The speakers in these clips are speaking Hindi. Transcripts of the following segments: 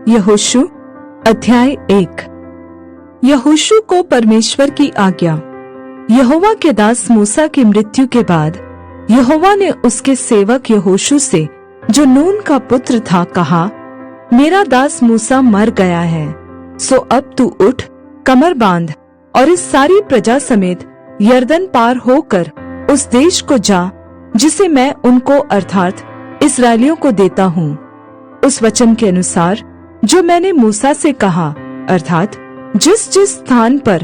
यहोशू अध्याय 1। यहोशू को परमेश्वर की आज्ञा। यहोवा के दास मूसा की मृत्यु के बाद यहोवा ने उसके सेवक यहोशू से, जो नून का पुत्र था, कहा, मेरा दास मूसा मर गया है, सो अब तू उठ, कमर बांध और इस सारी प्रजा समेत यरदन पार होकर उस देश को जा जिसे मैं उनको अर्थात इस्राएलियों को देता हूँ। उस वचन के अनुसार जो मैंने मूसा से कहा, अर्थात जिस जिस स्थान पर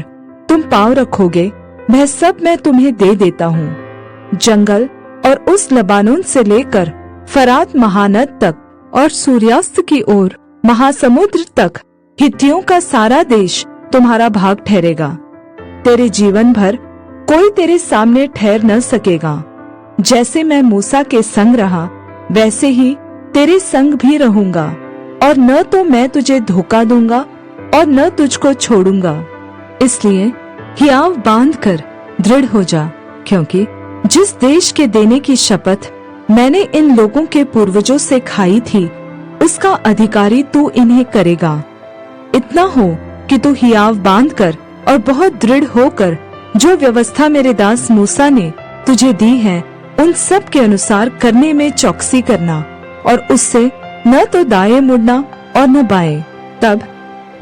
तुम पाँव रखोगे वह सब मैं तुम्हें दे देता हूँ। जंगल और उस लबानोन से लेकर फरात महानद तक और सूर्यास्त की ओर महासमुद्र तक हित्तियों का सारा देश तुम्हारा भाग ठहरेगा। तेरे जीवन भर कोई तेरे सामने ठहर न सकेगा। जैसे मैं मूसा के संग रहा वैसे ही तेरे संग भी रहूंगा, और न तो मैं तुझे धोखा दूंगा और न तुझको छोड़ूंगा। इसलिए हियाव बांध कर दृढ़ हो जा, क्योंकि जिस देश के देने की शपथ मैंने इन लोगों के पूर्वजों से खाई थी उसका अधिकारी तू इन्हें करेगा। इतना हो कि तू हियाव बांध कर और बहुत दृढ़ होकर जो व्यवस्था मेरे दास मूसा ने तुझे दी है उन सब के अनुसार करने में चौकसी करना, और उससे न तो दाएं मुड़ना और न बाएं। तब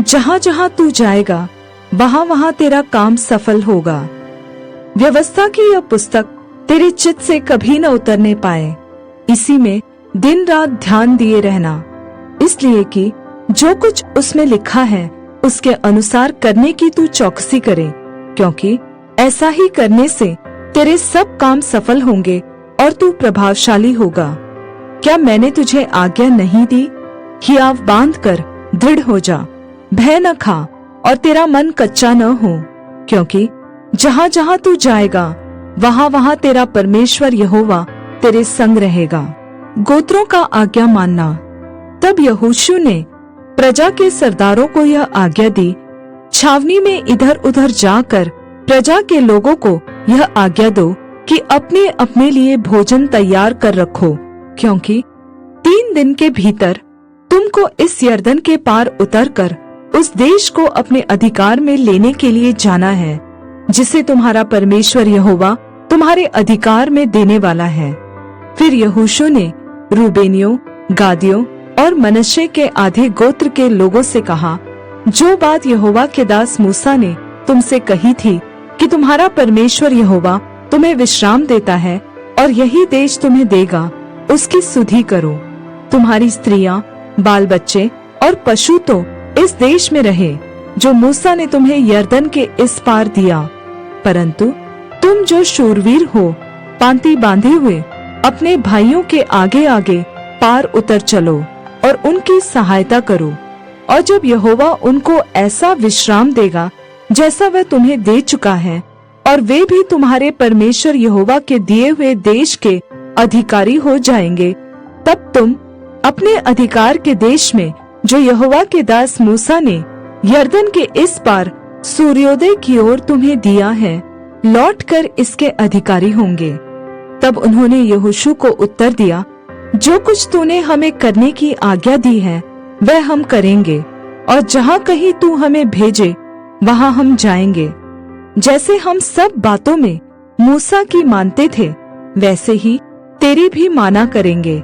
जहाँ जहाँ तू जाएगा वहाँ वहाँ तेरा काम सफल होगा। व्यवस्था की यह पुस्तक तेरे चित्त से कभी न उतरने पाए। इसी में दिन रात ध्यान दिए रहना, इसलिए कि जो कुछ उसमें लिखा है उसके अनुसार करने की तू चौकसी करे, क्योंकि ऐसा ही करने से तेरे सब काम सफल होंगे और तू प्रभावशाली होगा। क्या मैंने तुझे आज्ञा नहीं दी? हियाव बांध कर दृढ़ हो जा, भय न खा और तेरा मन कच्चा न हो, क्योंकि जहाँ जहाँ तू जाएगा वहाँ वहाँ तेरा परमेश्वर यहोवा तेरे संग रहेगा। गोत्रों का आज्ञा मानना। तब यहोशू ने प्रजा के सरदारों को यह आज्ञा दी, छावनी में इधर उधर जाकर प्रजा के लोगों को यह आज्ञा दो कि अपने अपने लिए भोजन तैयार कर रखो, क्योंकि 3 दिन के भीतर तुमको इस यरदन के पार उतरकर उस देश को अपने अधिकार में लेने के लिए जाना है, जिसे तुम्हारा परमेश्वर यहोवा तुम्हारे अधिकार में देने वाला है। फिर यहोशू ने रूबेनियों, गादियों और मनश्शे के आधे गोत्र के लोगों से कहा, जो बात यहोवा के दास मूसा ने तुमसे कही थी कि तुम्हारा परमेश्वर यहोवा तुम्हें विश्राम देता है और यही देश तुम्हें देगा, उसकी सुधि करो। तुम्हारी स्त्रियां, बाल बच्चे और पशु तो इस देश में रहे जो मूसा ने तुम्हें यरदन के इस पार दिया, परंतु तुम जो शूरवीर हो, पांति बांधे हुए अपने भाइयों के आगे आगे पार उतर चलो और उनकी सहायता करो। और जब यहोवा उनको ऐसा विश्राम देगा जैसा वह तुम्हें दे चुका है, और वे भी तुम्हारे परमेश्वर यहोवा के दिए हुए देश के अधिकारी हो जाएंगे, तब तुम अपने अधिकार के देश में जो यहोवा के दास मूसा ने यरदन के इस पार सूर्योदय की ओर तुम्हें दिया है, लौटकर इसके अधिकारी होंगे। तब उन्होंने यहोशू को उत्तर दिया, जो कुछ तूने हमें करने की आज्ञा दी है वह हम करेंगे, और जहाँ कहीं तू हमें भेजे वहाँ हम जाएंगे। जैसे हम सब बातों में मूसा की मानते थे वैसे ही तेरी भी माना करेंगे।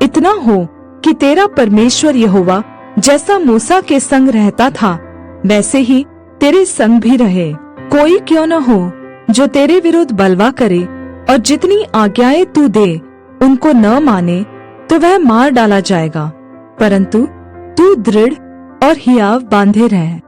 इतना हो कि तेरा परमेश्वर यहोवा जैसा मूसा के संग रहता था वैसे ही तेरे संग भी रहे। कोई क्यों न हो जो तेरे विरुद्ध बलवा करे और जितनी आज्ञाएं तू दे उनको न माने तो वह मार डाला जाएगा, परंतु तू दृढ़ और हियाव बांधे रह।